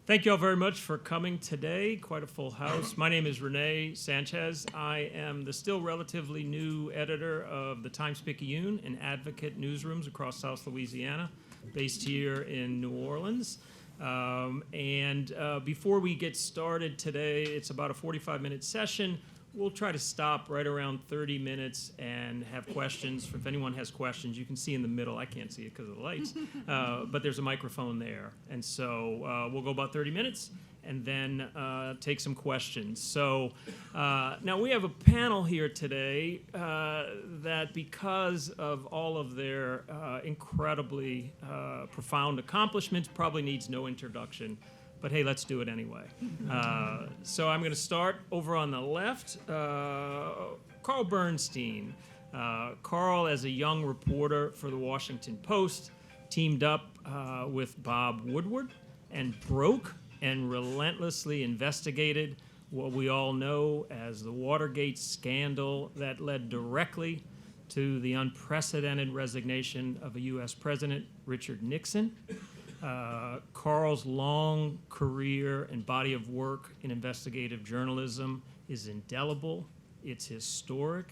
Thank you all very much for coming today. Quite a full house. My name is Rene Sanchez. I am the still relatively new editor of the Times-Picayune and Advocate newsrooms across South Louisiana, based here in New Orleans. Before we get started today, it's about a 45-minute session. We'll try to stop right around 30 minutes and have questions. If anyone has questions, you can see in the middle. I can't see it because of the lights, but there's a microphone there. And so we'll go about 30 minutes and then take some questions. So now we have a panel here today that, because of all of their incredibly profound accomplishments, probably needs no introduction. But hey, let's do it anyway. So I'm going to start over on the left. Carl Bernstein. Carl, as a young reporter for the Washington Post, teamed up with Bob Woodward and broke and relentlessly investigated what we all know as the Watergate scandal that led directly to the unprecedented resignation of a U.S. President, Richard Nixon. Carl's long career and body of work in investigative journalism is indelible. It's historic.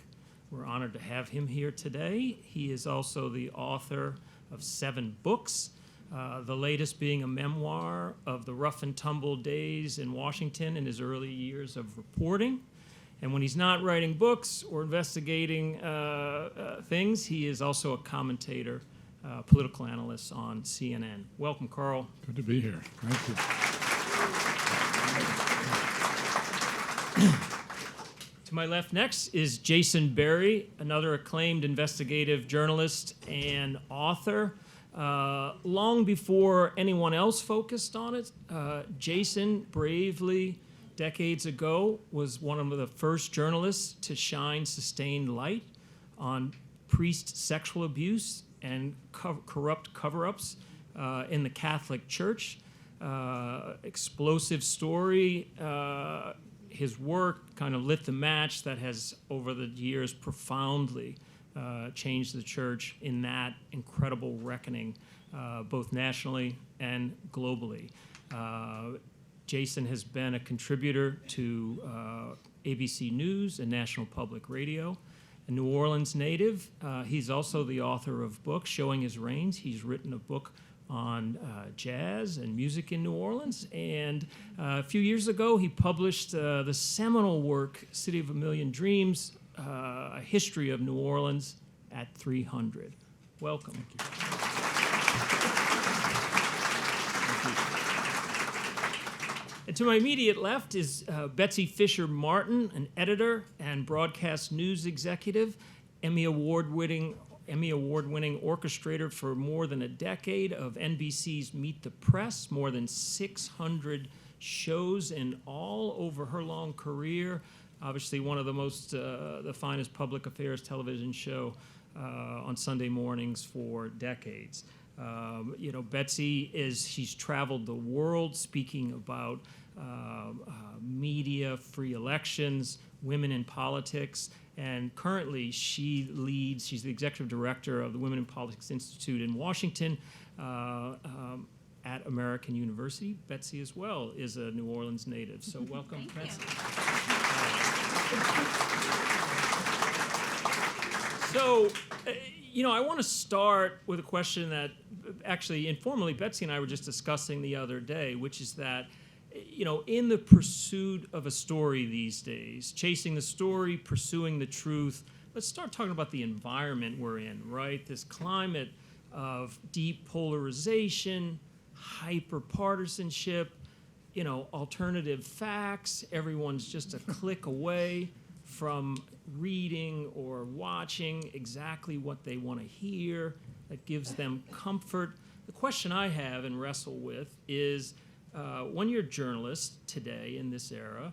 We're honored to have him here today. He is also the author of 7 books, the latest being a memoir of the rough and tumble days in Washington in his early years of reporting. And when he's not writing books or investigating things, he is also a commentator, political analyst on CNN. Welcome, Carl. Good to be here. Thank you. To my left next is Jason Berry, another acclaimed investigative journalist and author. Long before anyone else focused on it, Jason bravely, decades ago, was one of the first journalists to shine sustained light on priest sexual abuse and corrupt cover-ups in the Catholic Church. Explosive story. His work kind of lit the match that has, over the years, profoundly changed the church in that incredible reckoning, both nationally and globally. Jason has been a contributor to ABC News and National Public Radio. A New Orleans native, he's also the author of books showing his reigns. He's written a book on jazz and music in New Orleans. And a few years ago, he published the seminal work, City of a Million Dreams, A History of New Orleans at 300. Welcome. Thank you. And to my immediate left is Betsy Fischer Martin, an editor and broadcast news executive, Emmy Award-winning orchestrator for more than a decade of NBC's Meet the Press, more than 600 shows in all over her long career. Obviously, one of the finest public affairs television show on Sunday mornings for decades. Betsy she's traveled the world speaking about media, free elections, women in politics, and currently she's the executive director of the Women in Politics Institute in Washington at American University. Betsy as well is a New Orleans native, so welcome, Betsy. So, I want to start with a question that actually informally Betsy and I were just discussing the other day, which is that, in the pursuit of a story these days, chasing the story, pursuing the truth, let's start talking about the environment we're in, right? This climate of deep polarization, hyper-partisanship, alternative facts. Everyone's just a click away from reading or watching exactly what they want to hear that gives them comfort. The question I have and wrestle with is, when you're a journalist today in this era,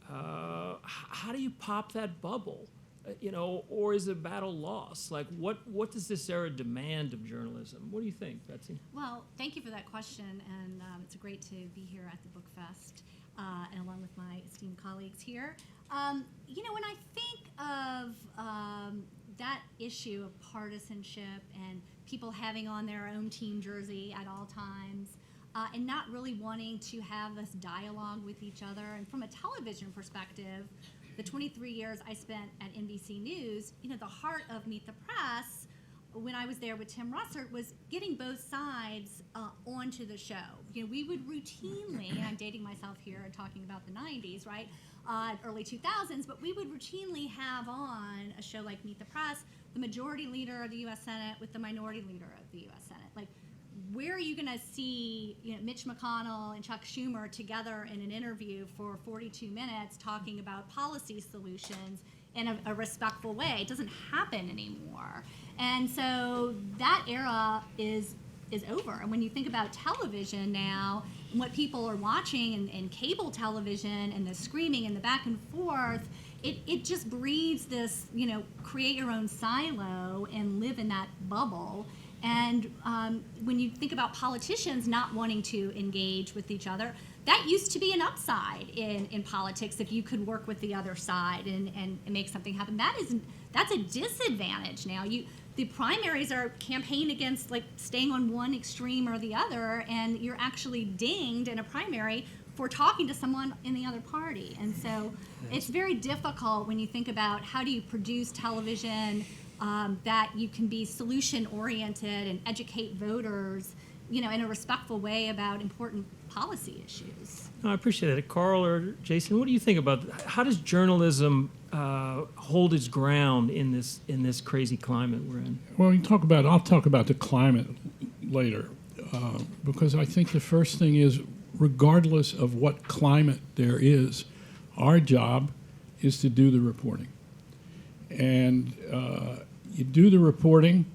how do you pop that bubble? Or is the battle lost? Like, what does this era demand of journalism? What do you think, Betsy? Well, thank you for that question, and it's great to be here at the Bookfest, and along with my esteemed colleagues here. When I think of that issue of partisanship and people having on their own team jersey at all times, and not really wanting to have this dialogue with each other. And from a television perspective, the 23 years I spent at NBC News, the heart of Meet the Press, when I was there with Tim Russert, was getting both sides onto the show. We would routinely, and I'm dating myself here and talking about the 90s, right, early 2000s, but we would routinely have on a show like Meet the Press the majority leader of the U.S. Senate with the minority leader of the U.S. Senate. Like, where are you going to see Mitch McConnell and Chuck Schumer together in an interview for 42 minutes talking about policy solutions in a respectful way? It doesn't happen anymore. And so that era is over. And when you think about television now, and what people are watching and cable television and the screaming and the back and forth, it just breeds this, create your own silo and live in that bubble. And when you think about politicians not wanting to engage with each other, that used to be an upside in politics if you could work with the other side and make something happen. That's a disadvantage now. The primaries are campaign against staying on one extreme or the other, and you're actually dinged in a primary for talking to someone in the other party. And so it's very difficult when you think about how do you produce television that you can be solution-oriented and educate voters, in a respectful way about important policy issues. No, I appreciate that. Carl or Jason, what do you think about how does journalism hold its ground in this crazy climate we're in? Well, I'll talk about the climate later, because I think the first thing is, regardless of what climate there is, our job is to do the reporting. And you do the reporting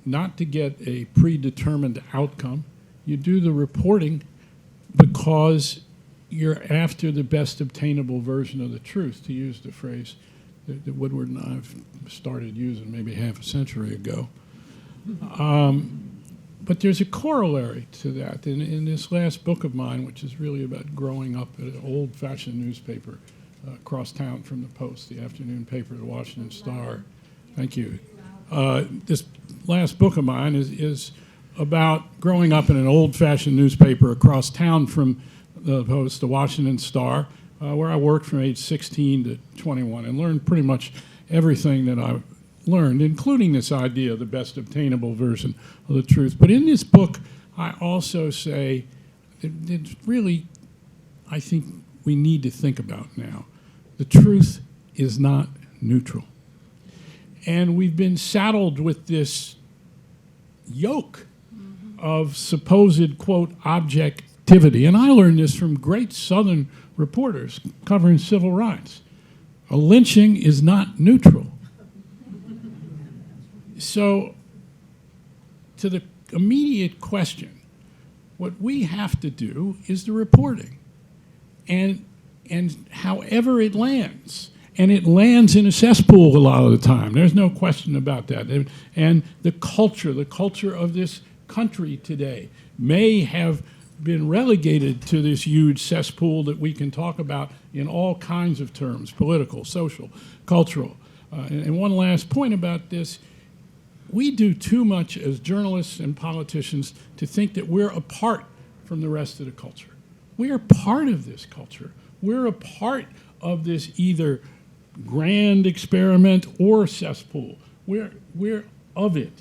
not to get a predetermined outcome. You do the reporting because you're after the best obtainable version of the truth, to use the phrase that Woodward and I have started using maybe half a century ago. But there's a corollary to that. In this last book of mine, which is really about growing up at an old-fashioned newspaper across town from the Post, the afternoon paper, the Washington Star. Thank you. This last book of mine is about growing up in an old-fashioned newspaper across town from the Post, the Washington Star, where I worked from age 16 to 21 and learned pretty much everything that I learned, including this idea of the best obtainable version of the truth. But in this book, I also say that it's really, I think, we need to think about now. The truth is not neutral. And we've been saddled with this yoke of supposed, quote, objectivity. And I learned this from great Southern reporters covering civil rights. A lynching is not neutral. So, to the immediate question, what we have to do is the reporting. And however it lands, and it lands in a cesspool a lot of the time. There's no question about that. And the culture of this country today may have been relegated to this huge cesspool that we can talk about in all kinds of terms, political, social, cultural. And one last point about this, we do too much as journalists and politicians to think that we're apart from the rest of the culture. We are part of this culture. We're a part of this either grand experiment or cesspool. We're of it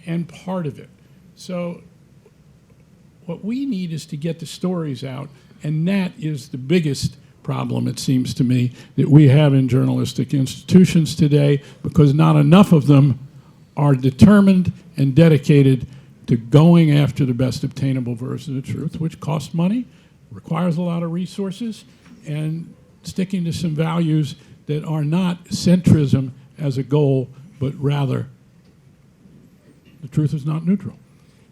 and part of it. So what we need is to get the stories out, and that is the biggest problem, it seems to me, that we have in journalistic institutions today, because not enough of them are determined and dedicated to going after the best obtainable version of the truth, which costs money, requires a lot of resources, and sticking to some values that are not centrism as a goal, but rather the truth is not neutral.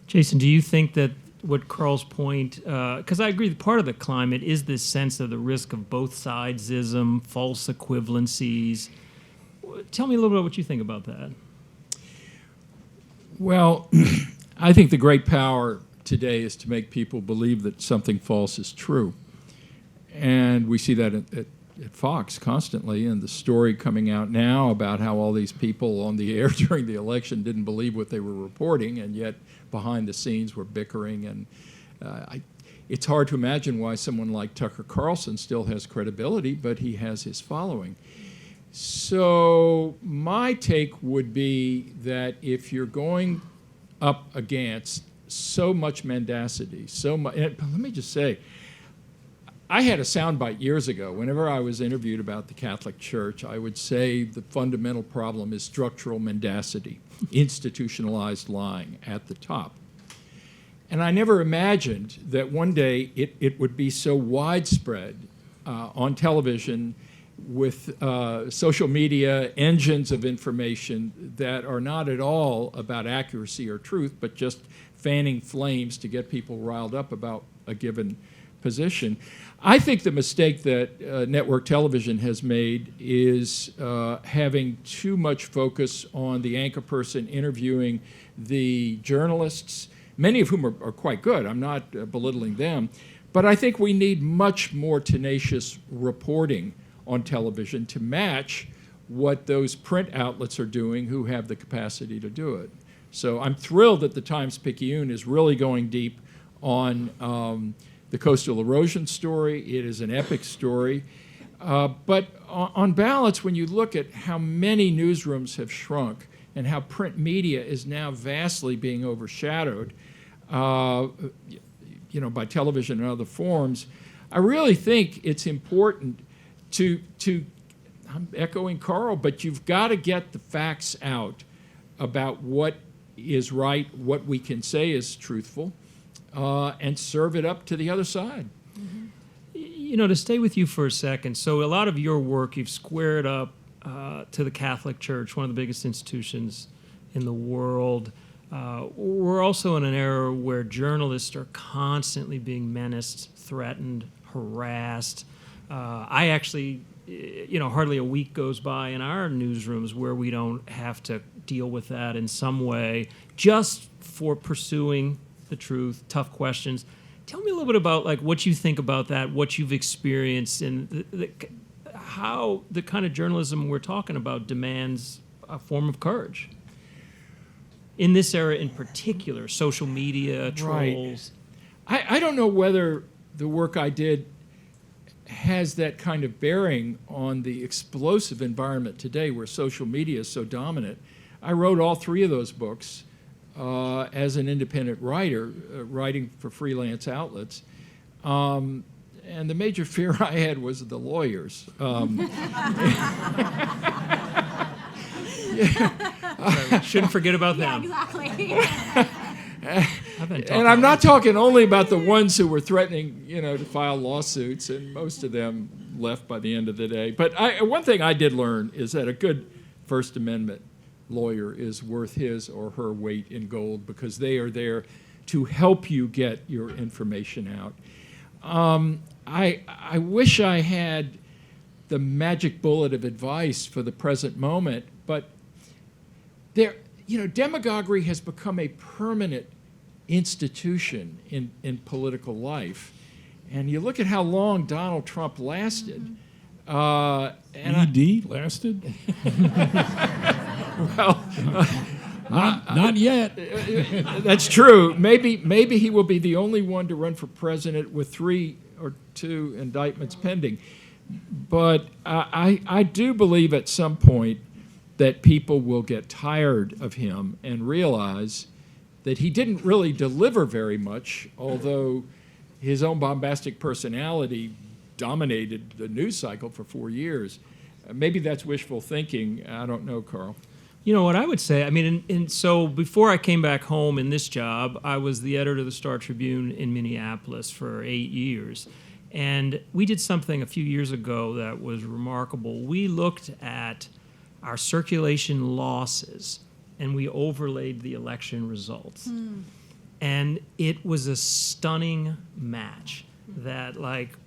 Jason, do you think that what Carl's point, because I agree that part of the climate is this sense of the risk of both sidesism, false equivalencies. Tell me a little bit what you think about that. Well, I think the great power today is to make people believe that something false is true. And we see that at Fox constantly, and the story coming out now about how all these people on the air during the election didn't believe what they were reporting, and yet behind the scenes were bickering. It's hard to imagine why someone like Tucker Carlson still has credibility, but he has his following. So my take would be that if you're going up against so much mendacity, let me just say, I had a soundbite years ago. Whenever I was interviewed about the Catholic Church, I would say the fundamental problem is structural mendacity, institutionalized lying at the top. And I never imagined that one day it would be so widespread on television with social media, engines of information that are not at all about accuracy or truth, but just fanning flames to get people riled up about a given position. I think the mistake that network television has made is having too much focus on the anchor person interviewing the journalists, many of whom are quite good. I'm not belittling them. But I think we need much more tenacious reporting on television to match what those print outlets are doing who have the capacity to do it. So I'm thrilled that the Times-Picayune is really going deep on the coastal erosion story. It is an epic story. But on balance, when you look at how many newsrooms have shrunk and how print media is now vastly being overshadowed by television and other forms, I really think it's important to I'm echoing Carl, but you've got to get the facts out about what is right, what we can say is truthful, and serve it up to the other side. Mm-hmm. To stay with you for a second, so a lot of your work, you've squared up to the Catholic Church, one of the biggest institutions in the world. We're also in an era where journalists are constantly being menaced, threatened, harassed. I actually, hardly a week goes by in our newsrooms where we don't have to deal with that in some way just for pursuing the truth, tough questions. Tell me a little bit about what you think about that, what you've experienced, and how the kind of journalism we're talking about demands a form of courage. In this era in particular, social media, trolls. Right. I don't know whether the work I did has that kind of bearing on the explosive environment today where social media is so dominant. I wrote all three of those books as an independent writer, writing for freelance outlets. And the major fear I had was the lawyers. Shouldn't forget about them. Exactly. And I'm not talking only about the ones who were threatening, to file lawsuits, and most of them left by the end of the day. But one thing I did learn is that a good First Amendment lawyer is worth his or her weight in gold because they are there to help you get your information out. I wish I had the magic bullet of advice for the present moment, but demagoguery has become a permanent institution in political life. And you look at how long Donald Trump lasted. ED lasted? Well, not yet. That's true. Maybe he will be the only one to run for president with 3 or 2 indictments pending. But I do believe at some point that people will get tired of him and realize that he didn't really deliver very much, although his own bombastic personality dominated the news cycle for 4 years. Maybe that's wishful thinking. I don't know, Carl. What I would say, so before I came back home in this job, I was the editor of the Star Tribune in Minneapolis for 8 years. And we did something a few years ago that was remarkable. We looked at our circulation losses, and we overlaid the election results. And it was a stunning match that,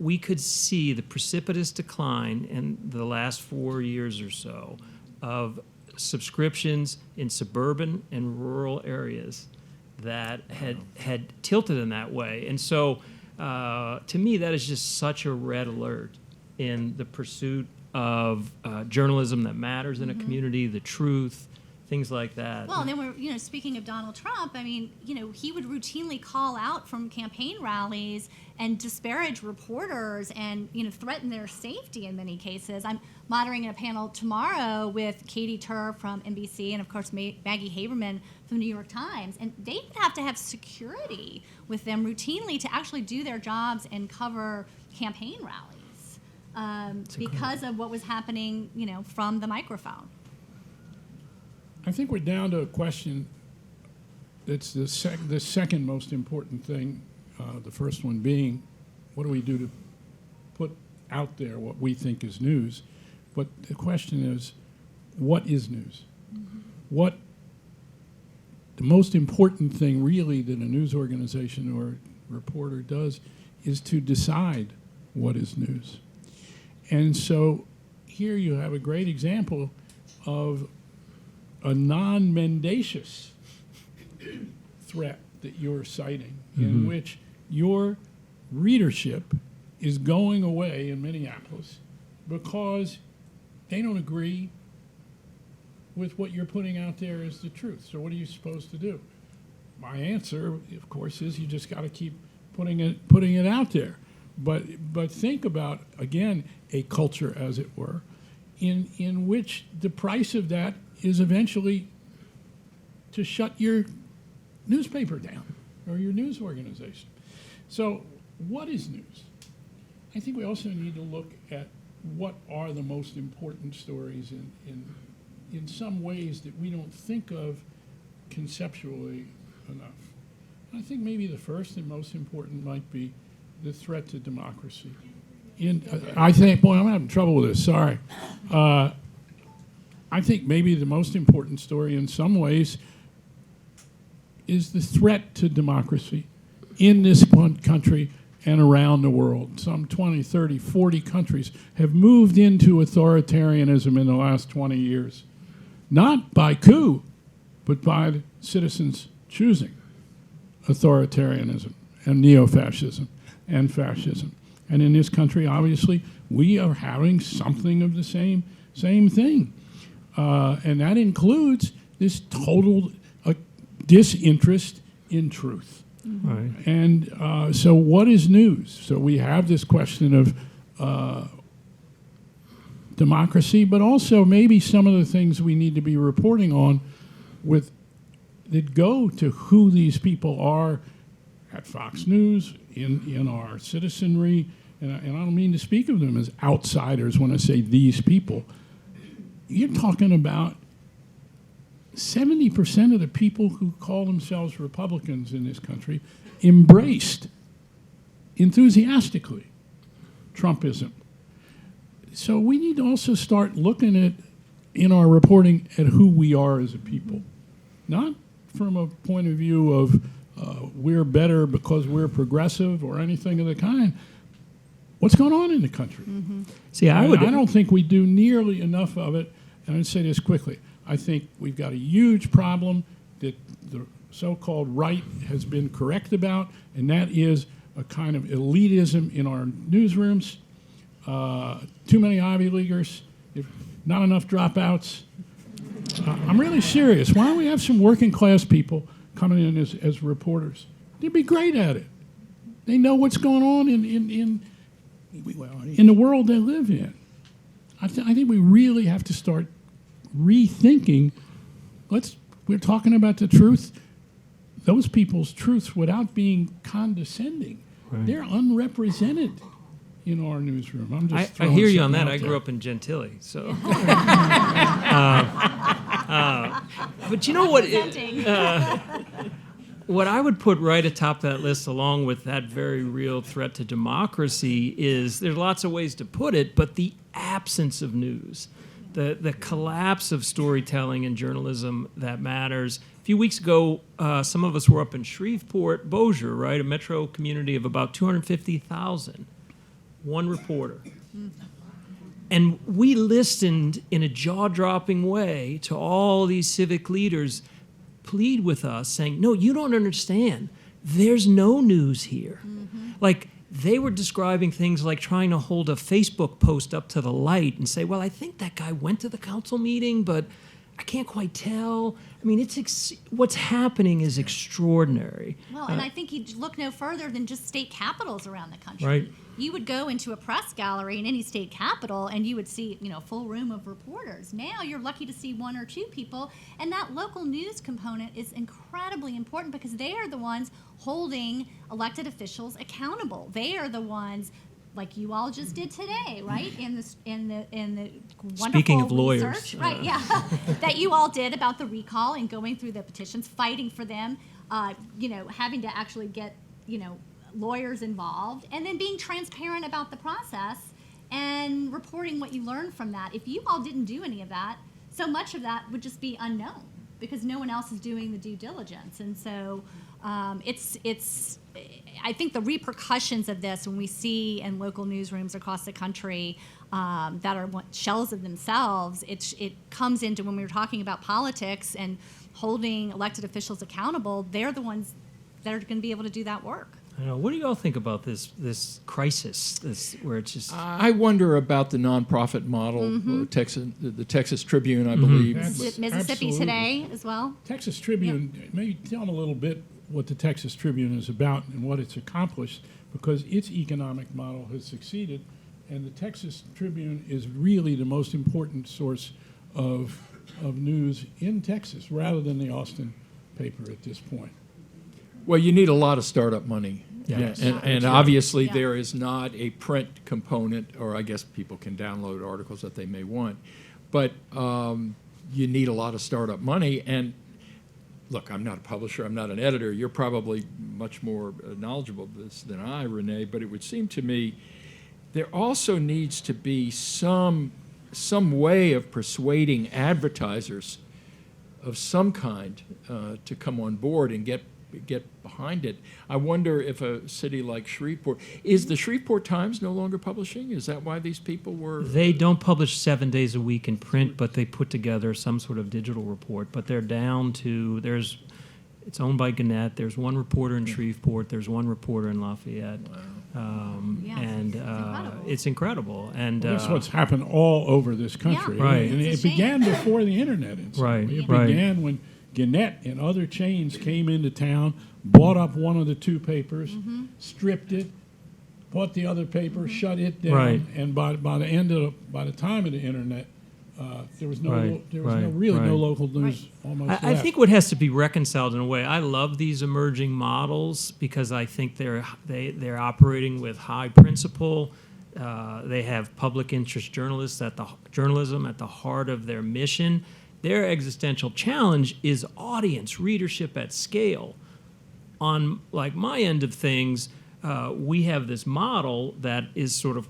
we could see the precipitous decline in the last 4 years or so of subscriptions in suburban and rural areas that had tilted in that way. And so, to me, that is just such a red alert in the pursuit of journalism that matters in a community, the truth, things like that. Well, and then we're, speaking of Donald Trump, I mean, he would routinely call out from campaign rallies and disparage reporters and, threaten their safety in many cases. I'm moderating a panel tomorrow with Katie Tur from NBC and, of course, Maggie Haberman from the New York Times. And they would have to have security with them routinely to actually do their jobs and cover campaign rallies because of what was happening, from the microphone. I think we're down to a question that's the second most important thing, the first one being, what do we do to put out there what we think is news? But the question is, what is news? Mm-hmm. The most important thing really that a news organization or reporter does is to decide what is news. And so here you have a great example of a non-mendacious threat that you're citing, in which your readership is going away in Minneapolis because they don't agree with what you're putting out there as the truth. So what are you supposed to do? My answer, of course, is you just got to keep putting it out there. But think about, again, a culture, as it were, in which the price of that is eventually to shut your newspaper down or your news organization. So what is news? I think we also need to look at what are the most important stories in some ways that we don't think of conceptually enough. I think maybe the first and most important might be the threat to democracy. I think, boy, I'm having trouble with this, sorry. I think maybe the most important story in some ways is the threat to democracy in this country and around the world. Some 20, 30, 40 countries have moved into authoritarianism in the last 20 years. Not by coup, but by citizens choosing authoritarianism and neo-fascism and fascism. And in this country, obviously, we are having something of the same thing. And that includes this total disinterest in truth. Right. And so what is news? So we have this question of democracy, but also maybe some of the things we need to be reporting on that go to who these people are at Fox News, in our citizenry. And I don't mean to speak of them as outsiders when I say these people. You're talking about 70% of the people who call themselves Republicans in this country embraced enthusiastically Trumpism. So we need to also start looking at, in our reporting, at who we are as a people. Not from a point of view of we're better because we're progressive or anything of the kind. What's going on in the country? Mm-hmm. See, I don't think we do nearly enough of it. And I'd say this quickly. I think we've got a huge problem that the so-called right has been correct about, and that is a kind of elitism in our newsrooms, too many Ivy Leaguers, not enough dropouts. I'm really serious. Why don't we have some working class people coming in as reporters? They'd be great at it. They know what's going on in the world they live in. I think we really have to start rethinking. We're talking about the truth, those people's truths, without being condescending. Right. They're unrepresented in our newsroom. I hear you on that. I grew up in Gentilly, so. But you know what? What I would put right atop that list, along with that very real threat to democracy, is there's lots of ways to put it, but the absence of news. The collapse of storytelling and journalism that matters. A few weeks ago, some of us were up in Shreveport, Bossier, right, a metro community of about 250,000. One reporter. And we listened in a jaw-dropping way to all these civic leaders plead with us, saying, no, you don't understand. There's no news here. Mm-hmm. Like, they were describing things like trying to hold a Facebook post up to the light and say, well, I think that guy went to the council meeting, but I can't quite tell. I mean, what's happening is extraordinary. Well, and I think you'd look no further than just state capitals around the country. Right. You would go into a press gallery in any state capital and you would see, a full room of reporters. Now you're lucky to see one or two people, and that local news component is incredibly important because they are the ones holding elected officials accountable. They are the ones, like you all just did today, right? In the wonderful Speaking of lawyers, research, right? Yeah, that you all did about the recall and going through the petitions, fighting for them. Having to actually get lawyers involved, and then being transparent about the process and reporting what you learned from that. If you all didn't do any of that, so much of that would just be unknown because no one else is doing the due diligence. And so it's I think the repercussions of this, when we see in local newsrooms across the country that are shells of themselves, it comes into when we were talking about politics and holding elected officials accountable. They're the ones that are going to be able to do that work. I know. What do you all think about this crisis? Where it's just I wonder about the nonprofit model, the Texas Tribune, I Mm-hmm. believe. Mississippi Absolutely. Today as well. Texas Tribune, maybe tell them a little bit what the Texas Tribune is about and what it's accomplished, because its economic model has succeeded, and the Texas Tribune is really the most important source of news in Texas, rather than the Austin paper at this point. Well, you need a lot of startup money. Yes. And obviously Yeah. there is not a print component, or I guess people can download articles that they may want, but you need a lot of startup money. And look, I'm not a publisher, I'm not an editor. You're probably much more knowledgeable of this than I, Rene, but it would seem to me there also needs to be some way of persuading advertisers of some kind to come on board and get behind it. I wonder if a city like Shreveport, is the Shreveport Times no longer publishing? Is that why these people were? They don't publish 7 days a week in print, but they put together some sort of digital report. But they're down to it's owned by Gannett. There's one reporter in Shreveport. There's one reporter in Lafayette. Yeah, And it's incredible. it's incredible. And That's what's happened all over this country. Yeah, Right. And it's it a shame. began before the internet. Right, It right. began when Gannett and other chains came into town, bought up one of the two papers, stripped it, bought the other paper, shut it down, Right. and by the time of the internet, there was no Right. local news almost I left. think what has to be reconciled in a way. I love these emerging models because I think they're operating with high principle. They have public interest journalism at the heart of their mission. Their existential challenge is audience readership at scale. On like my end of things, we have this model that is sort of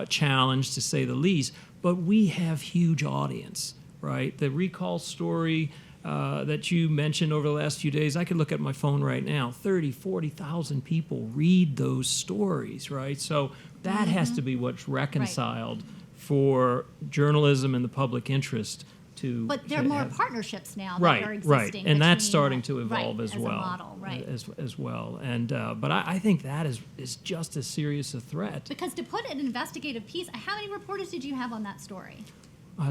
challenged, to say the least, but we have huge audience, right? The recall story that you mentioned over the last few days, I could look at my phone right now, 30, 40,000 people read those stories, right? So that has to be what's reconciled for journalism and the public interest. But there are more partnerships now that are existing. Right, and that's between, starting to evolve right, as well. As a model, right. As well. And but I think that is just as serious a threat. Because to put an investigative piece, how many reporters did you have on that story?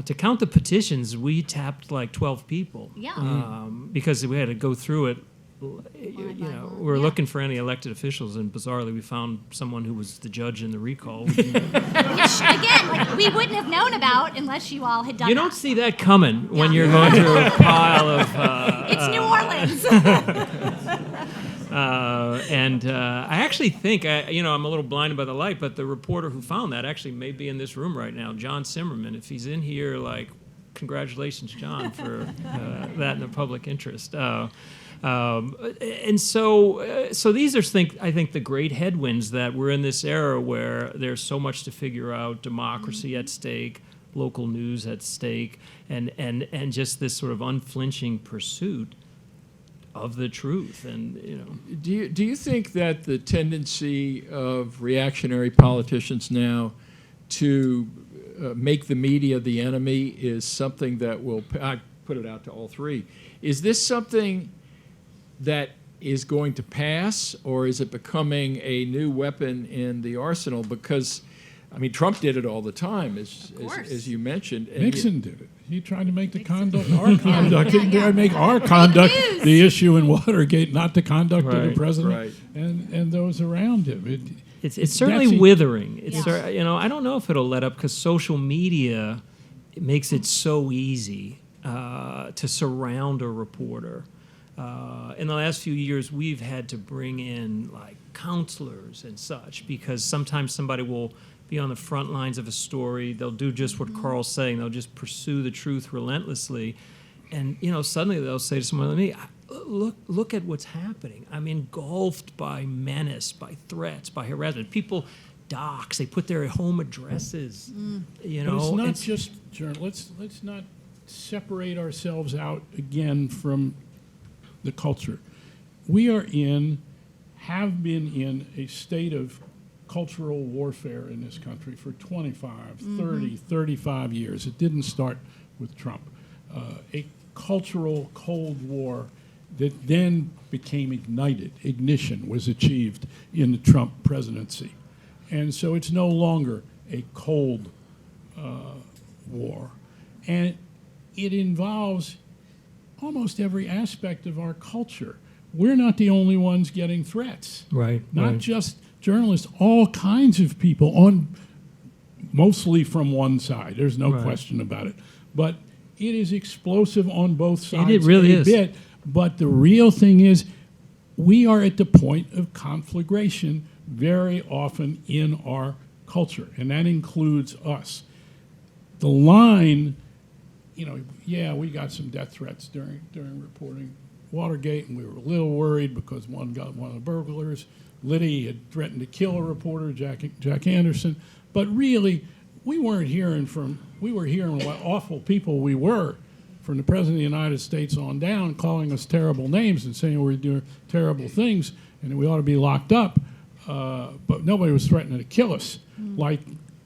To count the petitions, we tapped like 12 people. Yeah. Because we had to go through it. We were Yeah. looking for any elected officials, and bizarrely, we found someone who was the judge in the recall. Which, again, we wouldn't have known about unless you all had done You that. don't see that coming when Yeah. you're going through a pile of. It's New Orleans. I actually think, I'm a little blinded by the light, but the reporter who found that actually may be in this room right now, John Simmerman. If he's in here, congratulations, John, for that in the public interest. And so these are, I think, the great headwinds that we're in this era where there's so much to figure out, democracy at stake, local news at stake, and just this sort of unflinching pursuit of the truth. And Do you think that the tendency of reactionary politicians now to make the media the enemy is something that will? I put it out to all three. Is this something that is going to pass, or is it becoming a new weapon in the arsenal? Because I mean, Trump did it all the time, course. as you mentioned. And Nixon did it. He tried to make the conduct our Yeah, conduct. He yeah. tried to make our conduct news. the issue in Watergate, not the conduct of the Right, president right. and those around him. It's certainly Betsy- withering. It's Yeah. I don't know if it'll let up because social media it makes it so easy to surround a reporter. In the last few years, we've had to bring in like counselors and such because sometimes somebody will be on the front lines of a story. They'll do just what Carl's saying. They'll just pursue the truth relentlessly, and suddenly they'll say to someone like me, Look at what's happening. I'm engulfed by menace, by threats, by harassment. People dox. They put their home addresses. But it's not and- just journalists. Let's not separate ourselves out again from the culture. We have been in a state of cultural warfare in this country for 25, 30, 35 years. It didn't start with Trump. A cultural Cold War that then became ignited. Ignition was achieved in the Trump presidency. And so it's no longer a Cold War. And it involves almost every aspect of our culture. We're not the only ones getting threats. Right. Not just journalists, all kinds of people, mostly from one side. There's no Right. question about it. But it is explosive on both sides. It really a is. bit. But the real thing is, we are at the point of conflagration very often in our culture, and that includes us. The line, we got some death threats during reporting Watergate, and we were a little worried because one of the burglars. Liddy had threatened to kill a reporter, Jack Anderson. But really, we were hearing what awful people we were from the President of the United States on down, calling us terrible names and saying we're doing terrible things and that we ought to be locked up. But nobody was threatening to kill us like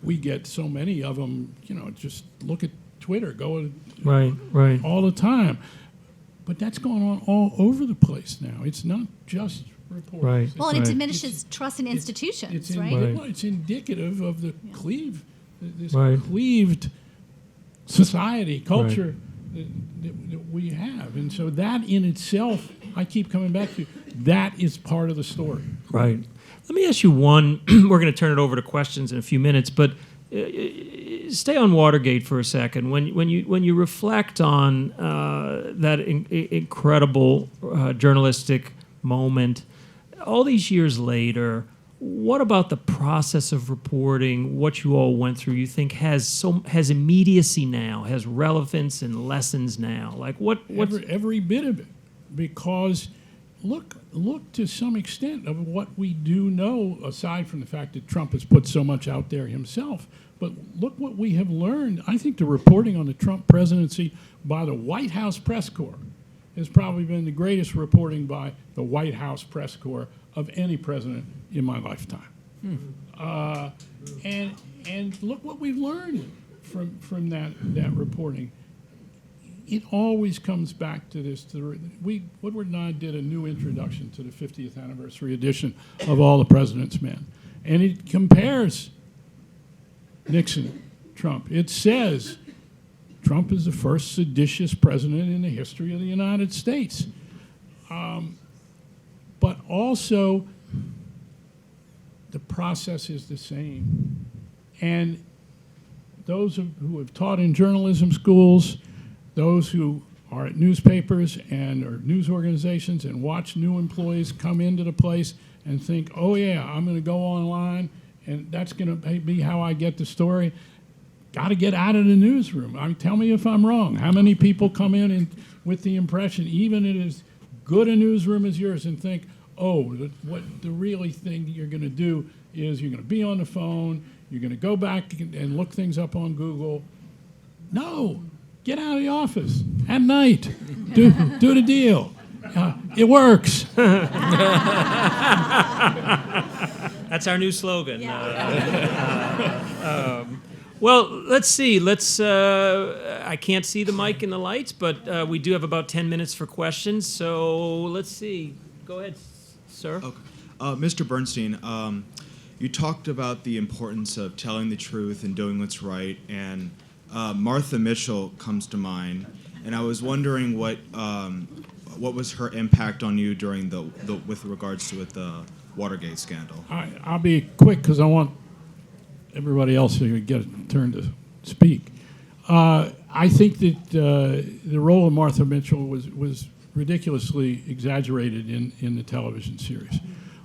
we get so many of them. Just look at Twitter, Right. all the time. But that's going on all over the place now. It's not just reporters. Right. Well, and it Right. diminishes trust in institutions, right? Right. It's indicative of the this Right. cleaved society, culture that we have. And so that in itself, I keep coming back to, that is part of the story. Right. Let me ask you one. We're going to turn it over to questions in a few minutes, but stay on Watergate for a second. When you reflect on that incredible journalistic moment, all these years later, what about the process of reporting, what you all went through, you think has immediacy now, has relevance and lessons now? Like Every bit of it, because look to some extent of what we do know, aside from the fact that Trump has put so much out there himself. But look what we have learned. I think the reporting on the Trump presidency by the White House press corps has probably been the greatest reporting by the White House press corps of any president in my lifetime. And look what we've learned from that reporting. It always comes back to this. Woodward and I did a new introduction to the 50th anniversary edition of All the President's Men. And it compares Nixon, Trump. It says Trump is the first seditious president in the history of the United States. But also, the process is the same. And those who have taught in journalism schools, those who are at newspapers and or news organizations and watch new employees come into the place and think, oh yeah, I'm going to go online and that's going to be how I get the story. Got to get out of the newsroom. Tell me if I'm wrong. How many people come in and with the impression, even in as good a newsroom as yours, and think, oh, what the really thing that you're going to do is you're going to be on the phone, you're going to go back and look things up on Google. No, get out of the office at night. Do the deal. It works. That's our new slogan. Well, let's see. I can't see the mic and the lights, but we do have about 10 minutes for questions. So let's see. Go ahead, sir. Okay. Mr. Bernstein, you talked about the importance of telling the truth and doing what's right, and Martha Mitchell comes to mind, and I was wondering what was her impact on you during the with regards to the Watergate scandal. I'll be quick because I want everybody else to get a turn to speak. I think that the role of Martha Mitchell was ridiculously exaggerated in the television series.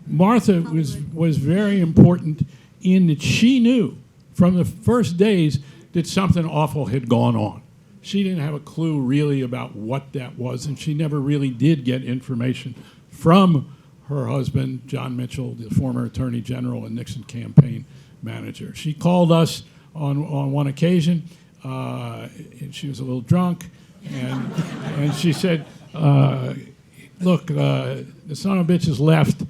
Martha was very important in that she knew from the first days that something awful had gone on. She didn't have a clue really about what that was, and she never really did get information from her husband, John Mitchell, the former Attorney General and Nixon campaign manager. She called us on one occasion, and she was a little drunk, and she said, look, the son of a bitch has left.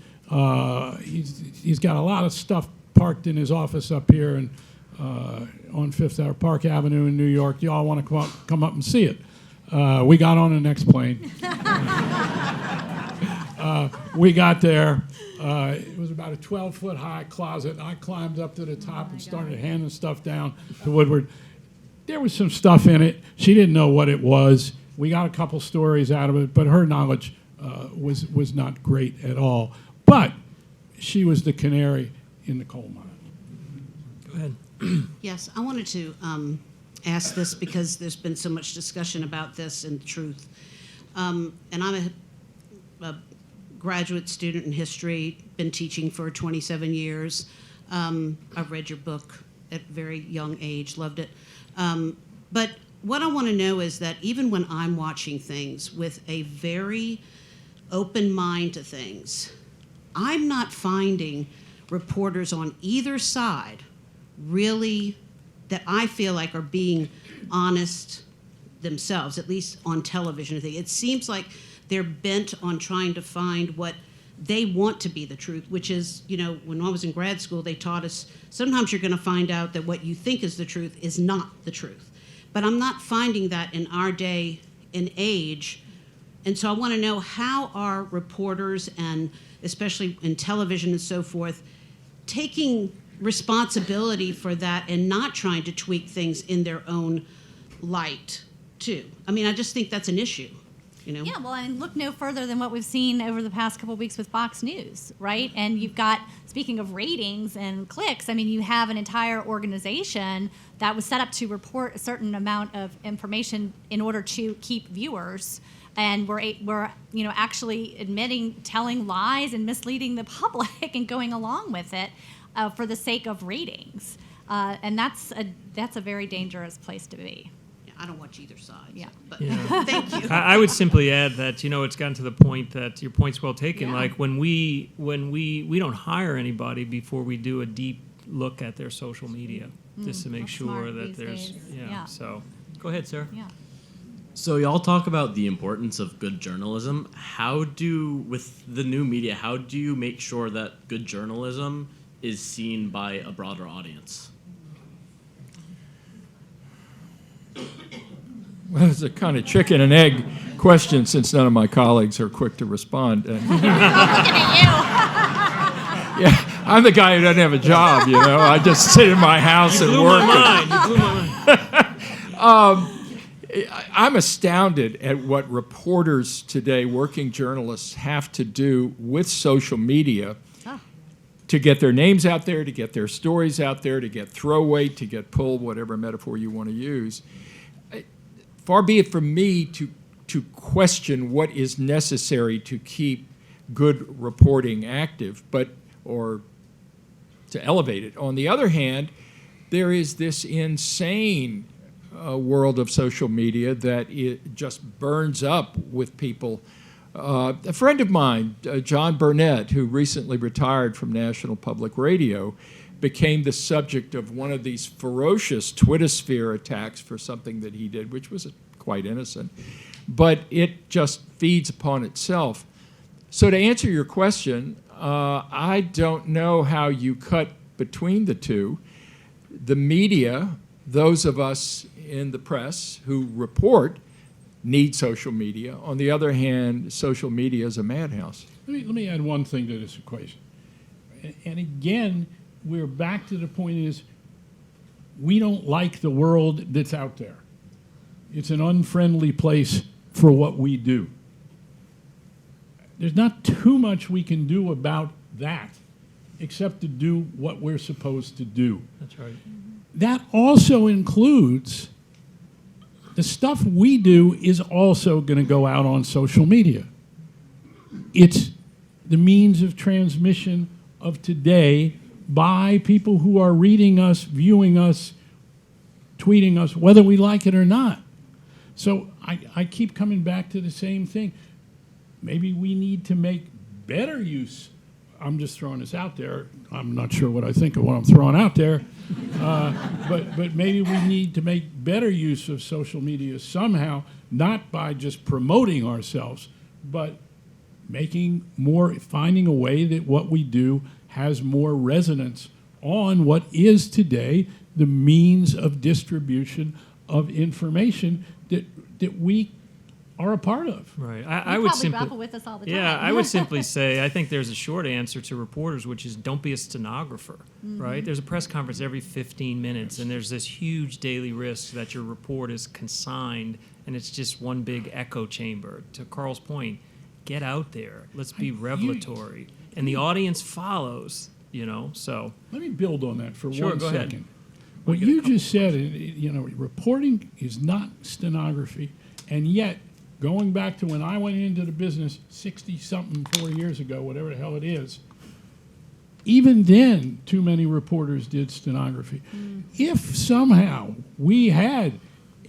He's got a lot of stuff parked in his office up here and on Fifth Avenue, Park Avenue in New York. You all want to come up and see it. We got on the next plane. We got there. It was about a 12-foot high closet. I climbed up to the top and started handing stuff down to Woodward. There was some stuff in it. She didn't know what it was. We got a couple stories out of it, but her knowledge was not great at all. But she was the canary in the coal mine. Go ahead. Yes, I wanted to ask this because there's been so much discussion about this and truth. And I'm a graduate student in history, been teaching for 27 years. I've read your book at a very young age, loved it. But what I want to know is that even when I'm watching things with a very open mind to things, I'm not finding reporters on either side really that I feel like are being honest themselves, at least on television. It seems like they're bent on trying to find what they want to be the truth, which is, you know, when I was in grad school, they taught us sometimes you're going to find out that what you think is the truth is not the truth. But I'm not finding that in our day and age. And so I want to know, how are reporters, and especially in television and so forth, taking responsibility for that and not trying to tweak things in their own light, too? I mean, I just think that's an issue, you know? Yeah, well, I mean, look no further than what we've seen over the past couple of weeks with Fox News, right? And you've got, speaking of ratings and clicks, I mean, you have an entire organization that was set up to report a certain amount of information in order to keep viewers. And we're you know, actually admitting telling lies and misleading the public and going along with it for the sake of ratings. And that's a very dangerous place to be. I don't watch either side. Yeah. But Yeah. thank you. I would simply add that, you know, it's gotten to the point that your point's well taken. Yeah. Like when we don't hire anybody before we do a deep look at their social media, just to make that's sure smart that these there's days. yeah. Yeah. So go ahead, Sarah. Yeah. So y'all talk about the importance of good journalism. With the new media, how do you make sure that good journalism is seen by a broader audience? Well, it's a kind of chicken and egg question, since none of my colleagues are quick to respond. I'm looking at Yeah, I'm the guy who doesn't have a job, you know. I just sit in my house and Blew work. my mind. You blew my mind. I'm astounded at what reporters today, working journalists, have to do with social media to get their names out there, to get their stories out there, to get throw weight, to get pull, whatever metaphor you want to use. Far be it from me to question what is necessary to keep good reporting active, or to elevate it. On the other hand, there is this insane world of social media that it just burns up with people. A friend of mine, John Burnett, who recently retired from National Public Radio, became the subject of one of these ferocious Twittersphere attacks for something that he did, which was quite innocent. But it just feeds upon itself. So to answer your question, I don't know how you cut between the two. The media, those of us in the press who report, need social media. On the other hand, social media is a madhouse. Let me add one thing to this equation. And again, we're back to the point is we don't like the world that's out there. It's an unfriendly place for what we do. There's not too much we can do about that except to do what we're supposed to do. That's right. That also includes the stuff we do is also going to go out on social media. It's the means of transmission of today by people who are reading us, viewing us, tweeting us, whether we like it or not. So I keep coming back to the same thing. Maybe we need to make better use. I'm just throwing this out there. I'm not sure what I think of what I'm throwing out there. But maybe we need to make better use of social media somehow, not by just promoting ourselves, but finding a way that what we do has more resonance on what is today the means of distribution of information that we are a part of. Right. You I would probably simply grapple with this all the time. Yeah, I would simply say I think there's a short answer to reporters, which is don't be a stenographer, right? There's a press conference every 15 minutes, and there's this huge daily risk that your report is consigned, and it's just one big echo chamber. To Carl's point, get out there. Let's be revelatory. And the audience follows, so. Let me build on that for Sure, 1 go ahead. second. What you just said, reporting is not stenography, and yet, going back to when I went into the business 60-something, 4 years ago, whatever the hell it is, even then, too many reporters did stenography. If somehow we had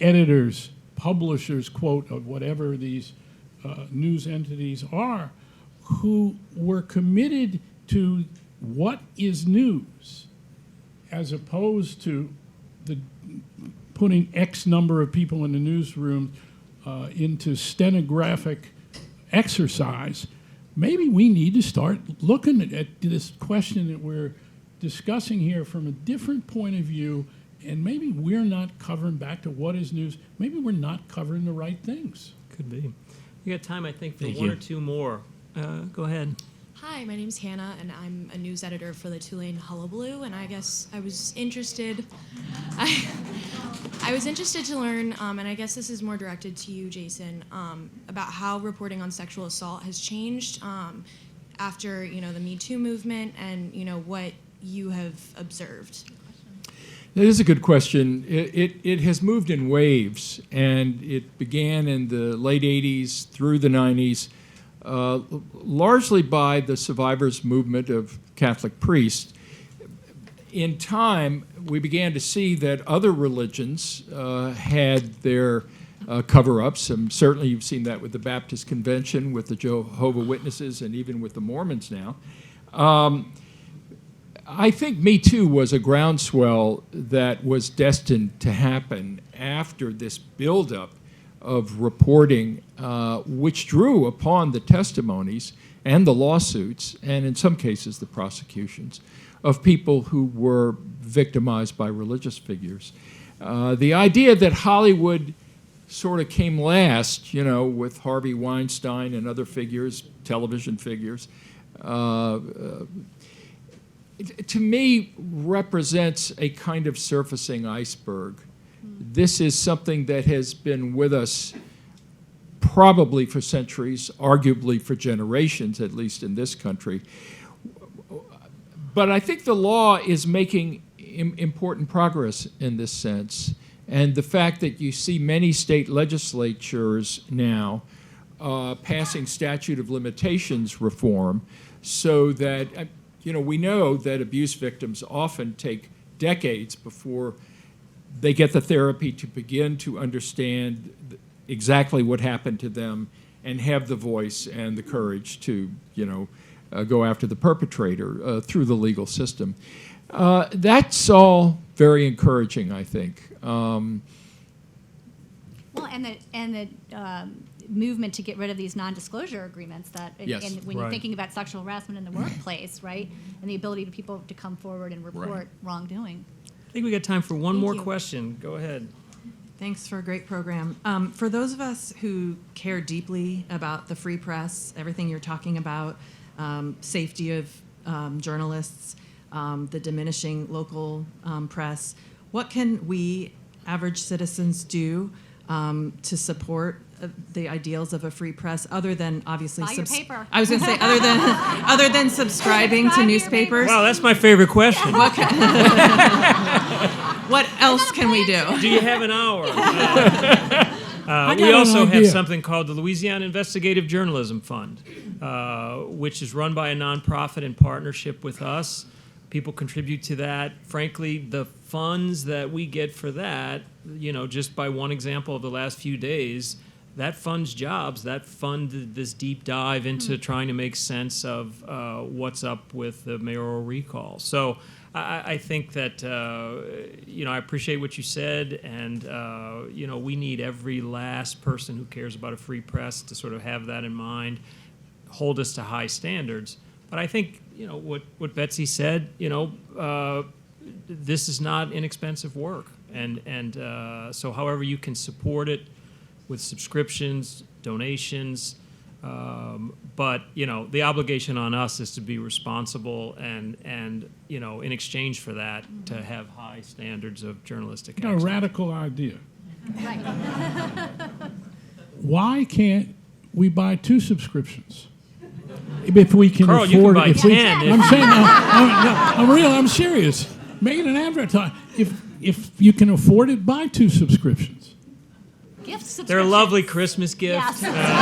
editors, publishers, quote, of whatever these news entities are, who were committed to what is news, as opposed to putting X number of people in the newsroom into stenographic exercise, maybe we need to start looking at this question that we're discussing here from a different point of view, and maybe we're not covering back to what is news. Maybe we're not covering the right things. Could be. You got time, I think, for Thank one you. or two more. Go ahead. Hi, my name's Hannah, and I'm a news editor for the Tulane Hullabaloo, and I guess I was interested. I was interested to learn, and I guess this is more directed to you, Jason, about how reporting on sexual assault has changed after the Me Too movement, and what you have observed. That is a good question. It has moved in waves, and it began in the late 80s through the 90s, largely by the survivors movement of Catholic priests. In time, we began to see that other religions had their cover-ups, and certainly you've seen that with the Baptist Convention, with the Jehovah's Witnesses, and even with the Mormons now. I think Me Too was a groundswell that was destined to happen after this buildup of reporting, which drew upon the testimonies and the lawsuits, and in some cases the prosecutions, of people who were victimized by religious figures. The idea that Hollywood sort of came last, with Harvey Weinstein and other figures, television figures, to me represents a kind of surfacing iceberg. This is something that has been with us probably for centuries, arguably for generations, at least in this country. But I think the law is making important progress in this sense. And the fact that you see many state legislatures now passing statute of limitations reform so that, we know that abuse victims often take decades before they get the therapy to begin to understand exactly what happened to them and have the voice and the courage to, go after the perpetrator through the legal system. That's all very encouraging, I think. Well, and the movement to get rid of these non-disclosure agreements that, Yes. and when you're Right. thinking about sexual harassment in the workplace, right, and the ability to people to come forward and report Right. wrongdoing. I think we got time for one Thank more you. question. Go ahead. Thanks for a great program. For those of us who care deeply about the free press, everything you're talking about, safety of journalists, the diminishing local press. What can we, average citizens, do to support the ideals of a free press, other than obviously Buy your paper. I was going to say other than subscribing to Subscribe to your newspapers. Wow, that's my favorite question. What else can we do? Do you have an hour? got We an also have idea. something called the Louisiana Investigative Journalism Fund, which is run by a nonprofit in partnership with us. People contribute to that. Frankly, the funds that we get for that, just by one example of the last few days, that funds jobs. That funded this deep dive into trying to make sense of what's up with the mayoral recall. So I think that, I appreciate what you said, and, we need every last person who cares about a free press to sort of have that in mind, hold us to high standards. But I think, what Betsy said, this is not inexpensive work. And so however you can support it with subscriptions, donations, but the obligation on us is to be responsible and in exchange for that, to have high standards of journalistic A excellence. radical idea. Right. Why can't we buy 2 subscriptions? If we can Carl, you afford can buy it. If we- 10 if I'm you- saying, I'm real, I'm serious. Make it an advertise. If you can afford it, buy 2 subscriptions. Gift subscriptions. They're a lovely Christmas gift. Yes. Stocking stuffers.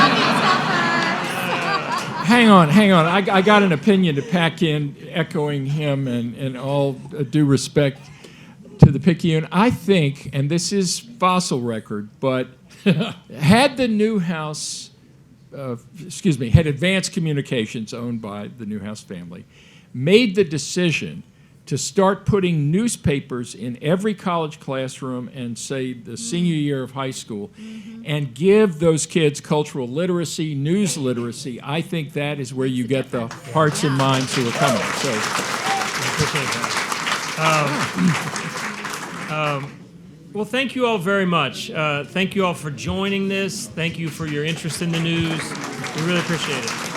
Hang on. I got an opinion to pack in, echoing him and all due respect to the Picayune. I think, and this is fossil record, but had the Newhouse, had Advanced Communications, owned by the Newhouse family, made the decision to start putting newspapers in every college classroom and, say, the senior year of high school, and give those kids cultural literacy, news literacy, I think that is where you get the hearts and minds who are coming. So, Well, thank you all very much. Thank you all for joining this. Thank you for your interest in the news. We really appreciate it.